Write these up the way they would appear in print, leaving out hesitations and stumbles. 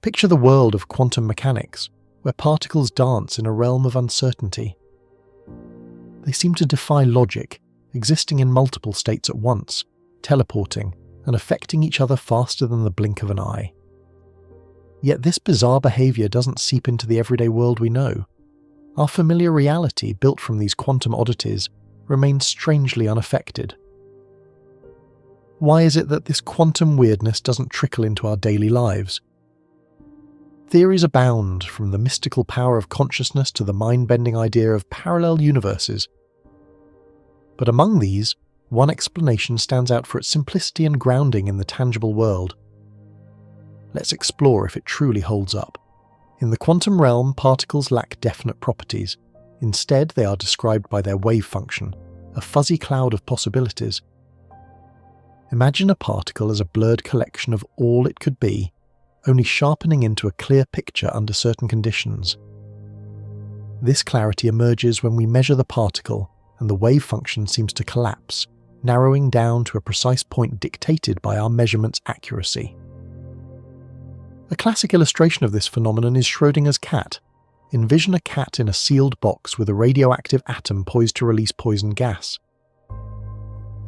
Picture the world of quantum mechanics, where particles dance in a realm of uncertainty. They seem to defy logic, existing in multiple states at once, teleporting and affecting each other faster than the blink of an eye. Yet this bizarre behaviour doesn't seep into the everyday world we know. Our familiar reality, built from these quantum oddities, remains strangely unaffected. Why is it that this quantum weirdness doesn't trickle into our daily lives? Theories abound, from the mystical power of consciousness to the mind-bending idea of parallel universes. But among these, one explanation stands out for its simplicity and grounding in the tangible world. Let's explore if it truly holds up. In the quantum realm, particles lack definite properties. Instead, they are described by their wave function, a fuzzy cloud of possibilities. Imagine a particle as a blurred collection of all it could be, only sharpening into a clear picture under certain conditions. This clarity emerges when we measure the particle, and the wave function seems to collapse, narrowing down to a precise point dictated by our measurement's accuracy. A classic illustration of this phenomenon is Schrödinger's cat. Envision a cat in a sealed box with a radioactive atom poised to release poison gas.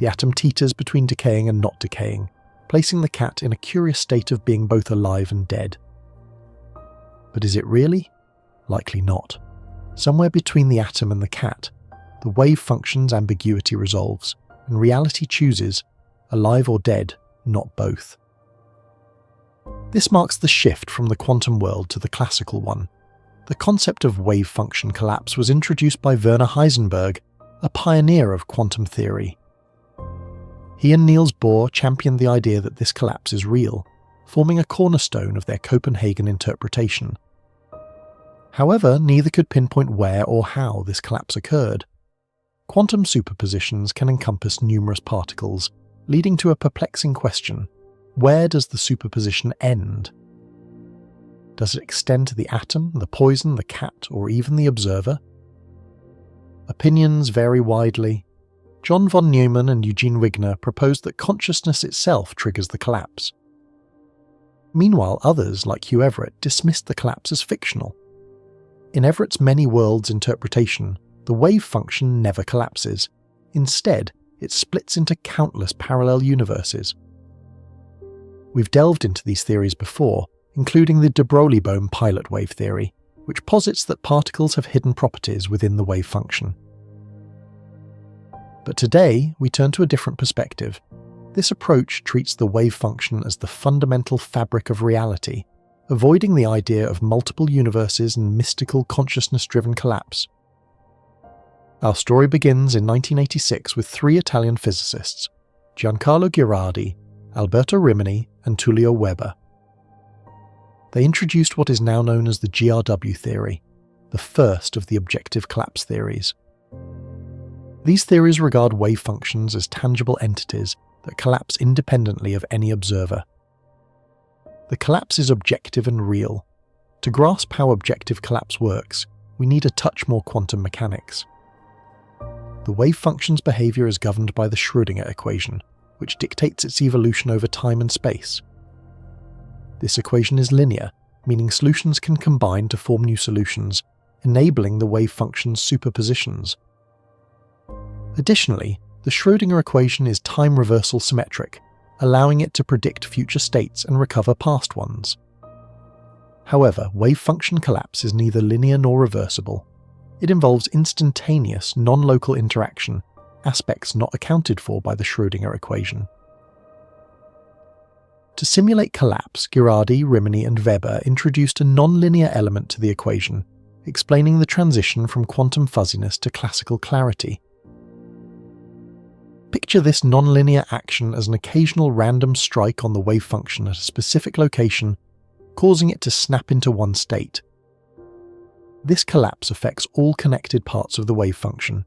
The atom teeters between decaying and not decaying, placing the cat in a curious state of being both alive and dead. But is it really? Likely not. Somewhere between the atom and the cat, the wave function's ambiguity resolves, and reality chooses, alive or dead, not both. This marks the shift from the quantum world to the classical one. The concept of wave function collapse was introduced by Werner Heisenberg, a pioneer of quantum theory. He and Niels Bohr championed the idea that this collapse is real, forming a cornerstone of their Copenhagen interpretation. However, neither could pinpoint where or how this collapse occurred. Quantum superpositions can encompass numerous particles, leading to a perplexing question: where does the superposition end? Does it extend to the atom, the poison, the cat, or even the observer? Opinions vary widely. John von Neumann and Eugene Wigner proposed that consciousness itself triggers the collapse. Meanwhile, others, like Hugh Everett, dismissed the collapse as fictional. In Everett's many worlds interpretation, the wave function never collapses. Instead, it splits into countless parallel universes. We've delved into these theories before, including the de Broglie-Bohm pilot wave theory, which posits that particles have hidden properties within the wave function. But today, we turn to a different perspective. This approach treats the wave function as the fundamental fabric of reality, avoiding the idea of multiple universes and mystical consciousness-driven collapse. Our story begins in 1986 with three Italian physicists, Giancarlo Ghirardi, Alberto Rimini, and Tullio Weber. They introduced what is now known as the GRW theory, the first of the objective collapse theories. These theories regard wave functions as tangible entities that collapse independently of any observer. The collapse is objective and real. To grasp how objective collapse works, we need a touch more quantum mechanics. The wave function's behaviour is governed by the Schrödinger equation, which dictates its evolution over time and space. This equation is linear, meaning solutions can combine to form new solutions, enabling the wave function's superpositions. Additionally, the Schrödinger equation is time reversal symmetric, allowing it to predict future states and recover past ones. However, wave function collapse is neither linear nor reversible. It involves instantaneous, non-local interaction, aspects not accounted for by the Schrödinger equation. To simulate collapse, Ghirardi, Rimini, and Weber introduced a non-linear element to the equation, explaining the transition from quantum fuzziness to classical clarity. Picture this non-linear action as an occasional random strike on the wave function at a specific location, causing it to snap into one state. This collapse affects all connected parts of the wave function.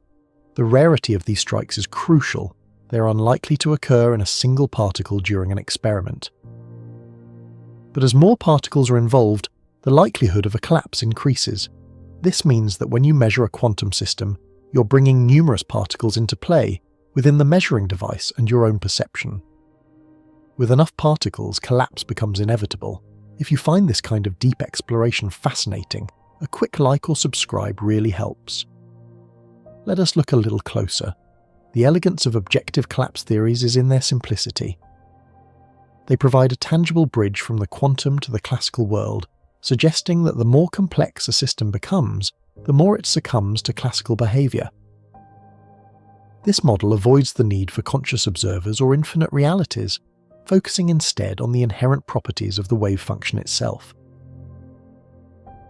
The rarity of these strikes is crucial. They are unlikely to occur in a single particle during an experiment. But as more particles are involved, the likelihood of a collapse increases. This means that when you measure a quantum system, you're bringing numerous particles into play within the measuring device and your own perception. With enough particles, collapse becomes inevitable, If you find this kind of deep exploration fascinating, a quick like or subscribe really helps. Let us look a little closer. The elegance of objective collapse theories is in their simplicity. They provide a tangible bridge from the quantum to the classical world, suggesting that the more complex a system becomes, the more it succumbs to classical behaviour. This model avoids the need for conscious observers or infinite realities, focusing instead on the inherent properties of the wave function itself.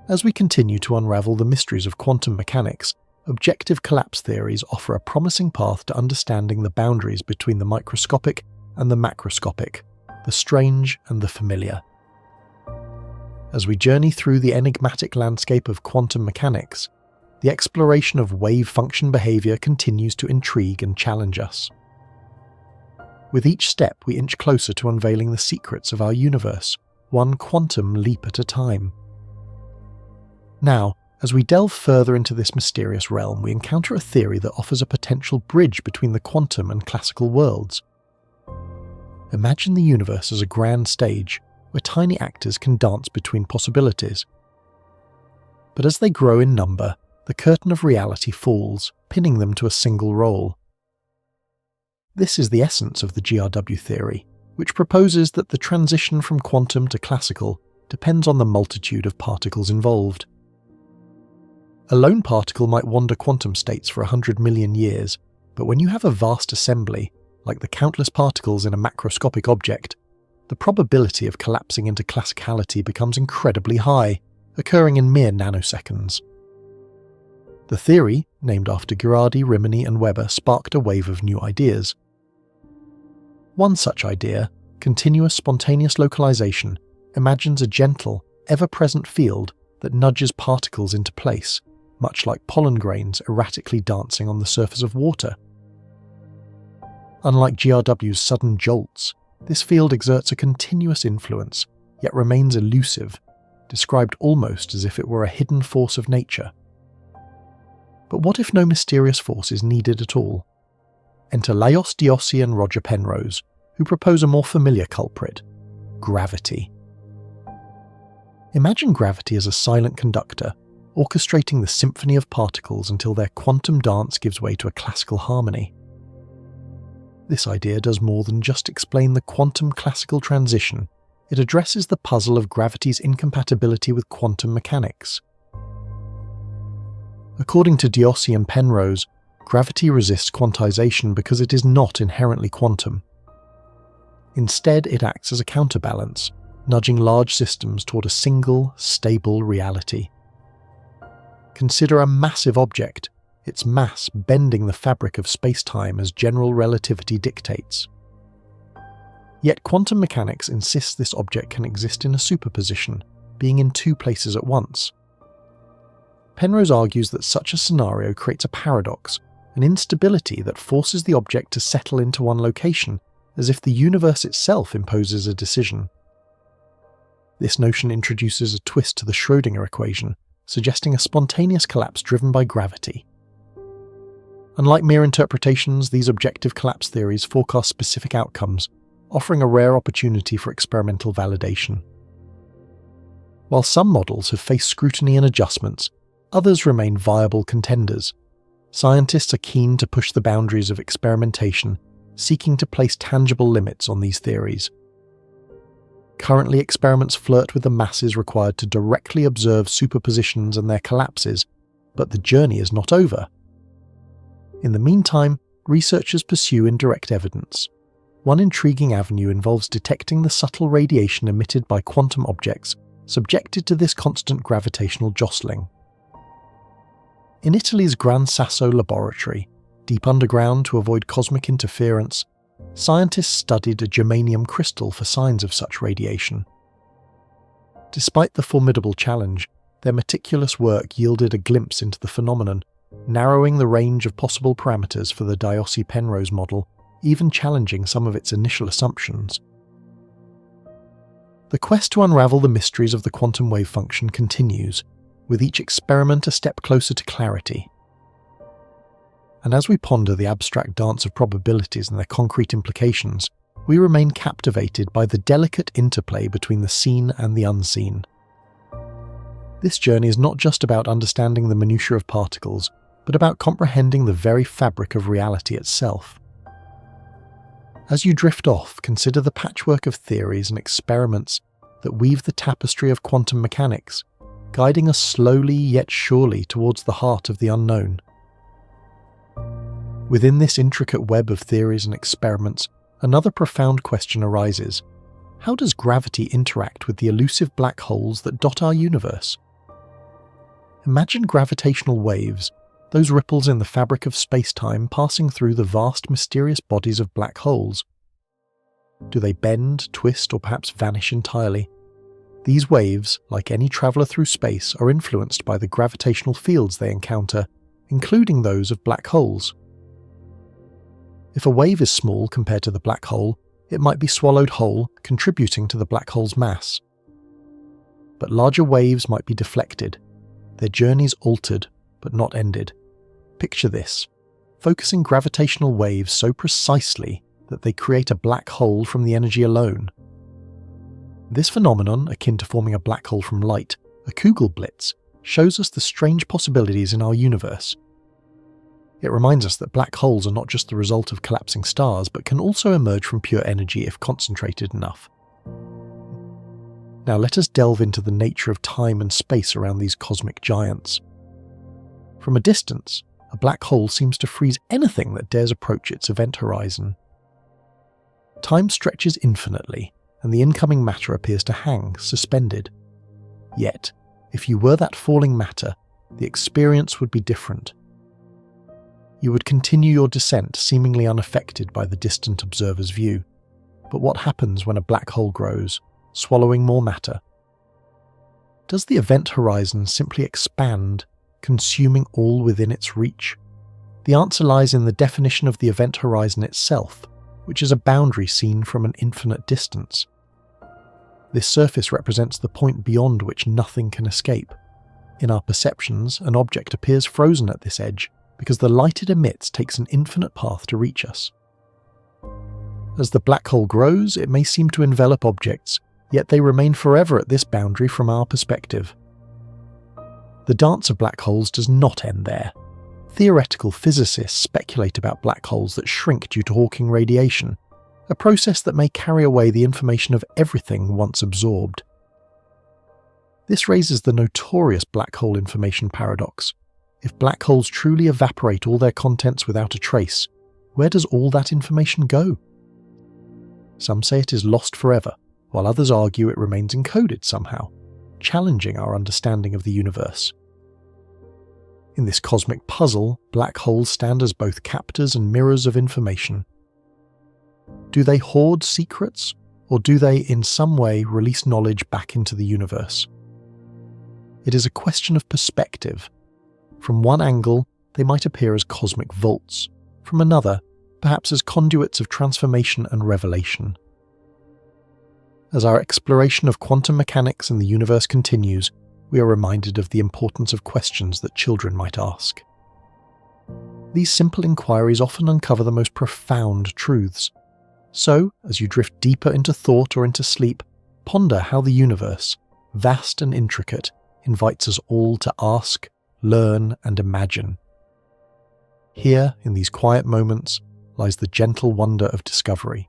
As we continue to unravel the mysteries of quantum mechanics, objective collapse theories offer a promising path to understanding the boundaries between the microscopic and the macroscopic, the strange and the familiar. As we journey through the enigmatic landscape of quantum mechanics, the exploration of wave function behaviour continues to intrigue and challenge us. With each step, we inch closer to unveiling the secrets of our universe, one quantum leap at a time. Now, as we delve further into this mysterious realm, we encounter a theory that offers a potential bridge between the quantum and classical worlds. Imagine the universe as a grand stage, where tiny actors can dance between possibilities. But as they grow in number, the curtain of reality falls, pinning them to a single role. This is the essence of the GRW theory, which proposes that the transition from quantum to classical depends on the multitude of particles involved. A lone particle might wander quantum states for 100 million years, but when you have a vast assembly, like the countless particles in a macroscopic object, the probability of collapsing into classicality becomes incredibly high, occurring in mere nanoseconds. The theory, named after Girardi, Rimini and Weber, sparked a wave of new ideas. One such idea, continuous spontaneous localization, imagines a gentle, ever-present field that nudges particles into place, much like pollen grains erratically dancing on the surface of water. Unlike GRW's sudden jolts, this field exerts a continuous influence, yet remains elusive, described almost as if it were a hidden force of nature. But what if no mysterious force is needed at all? Enter Laios Diossi and Roger Penrose, who propose a more familiar culprit: gravity. Imagine gravity as a silent conductor, orchestrating the symphony of particles until their quantum dance gives way to a classical harmony. This idea does more than just explain the quantum-classical transition. It addresses the puzzle of gravity's incompatibility with quantum mechanics. According to Diossi and Penrose, gravity resists quantization because it is not inherently quantum. Instead, it acts as a counterbalance, nudging large systems toward a single, stable reality. Consider a massive object, its mass bending the fabric of space-time as general relativity dictates. Yet quantum mechanics insists this object can exist in a superposition, being in two places at once. Penrose argues that such a scenario creates a paradox, an instability that forces the object to settle into one location, as if the universe itself imposes a decision. This notion introduces a twist to the Schrödinger equation, suggesting a spontaneous collapse driven by gravity. Unlike mere interpretations, these objective collapse theories forecast specific outcomes, offering a rare opportunity for experimental validation. While some models have faced scrutiny and adjustments, others remain viable contenders. Scientists are keen to push the boundaries of experimentation, seeking to place tangible limits on these theories. Currently, experiments flirt with the masses required to directly observe superpositions and their collapses, but the journey is not over. In the meantime, researchers pursue indirect evidence. One intriguing avenue involves detecting the subtle radiation emitted by quantum objects subjected to this constant gravitational jostling. In Italy's Gran Sasso laboratory, deep underground to avoid cosmic interference, scientists studied a germanium crystal for signs of such radiation. Despite the formidable challenge, their meticulous work yielded a glimpse into the phenomenon, narrowing the range of possible parameters for the Diossi-Penrose model, even challenging some of its initial assumptions. The quest to unravel the mysteries of the quantum wave function continues, with each experiment a step closer to clarity. And as we ponder the abstract dance of probabilities and their concrete implications, we remain captivated by the delicate interplay between the seen and the unseen. This journey is not just about understanding the minutiae of particles, but about comprehending the very fabric of reality itself. As you drift off, consider the patchwork of theories and experiments that weave the tapestry of quantum mechanics, guiding us slowly yet surely towards the heart of the unknown. Within this intricate web of theories and experiments, another profound question arises. How does gravity interact with the elusive black holes that dot our universe? Imagine gravitational waves, those ripples in the fabric of space-time passing through the vast mysterious bodies of black holes. Do they bend, twist, or perhaps vanish entirely? These waves, like any traveller through space, are influenced by the gravitational fields they encounter, including those of black holes. If a wave is small compared to the black hole, it might be swallowed whole, contributing to the black hole's mass. But larger waves might be deflected, their journeys altered, but not ended. Picture this, focusing gravitational waves so precisely that they create a black hole from the energy alone. This phenomenon, akin to forming a black hole from light, a Kugelblitz, shows us the strange possibilities in our universe. It reminds us that black holes are not just the result of collapsing stars, but can also emerge from pure energy if concentrated enough. Now let us delve into the nature of time and space around these cosmic giants. From a distance, a black hole seems to freeze anything that dares approach its event horizon. Time stretches infinitely, and the incoming matter appears to hang, suspended. Yet, if you were that falling matter, the experience would be different. You would continue your descent seemingly unaffected by the distant observer's view. But what happens when a black hole grows, swallowing more matter? Does the event horizon simply expand, consuming all within its reach? The answer lies in the definition of the event horizon itself, which is a boundary seen from an infinite distance. This surface represents the point beyond which nothing can escape. In our perceptions, an object appears frozen at this edge, because the light it emits takes an infinite path to reach us. As the black hole grows, it may seem to envelop objects, yet they remain forever at this boundary from our perspective. The dance of black holes does not end there. Theoretical physicists speculate about black holes that shrink due to Hawking radiation, a process that may carry away the information of everything once absorbed. This raises the notorious black hole information paradox. If black holes truly evaporate all their contents without a trace, where does all that information go? Some say it is lost forever, while others argue it remains encoded somehow, challenging our understanding of the universe. In this cosmic puzzle, black holes stand as both captors and mirrors of information. Do they hoard secrets, or do they in some way release knowledge back into the universe? It is a question of perspective. From one angle, they might appear as cosmic vaults. From another, perhaps as conduits of transformation and revelation. As our exploration of quantum mechanics and the universe continues, we are reminded of the importance of questions that children might ask. These simple inquiries often uncover the most profound truths. So, as you drift deeper into thought or into sleep, ponder how the universe, vast and intricate, invites us all to ask, learn, and imagine. Here, in these quiet moments, lies the gentle wonder of discovery.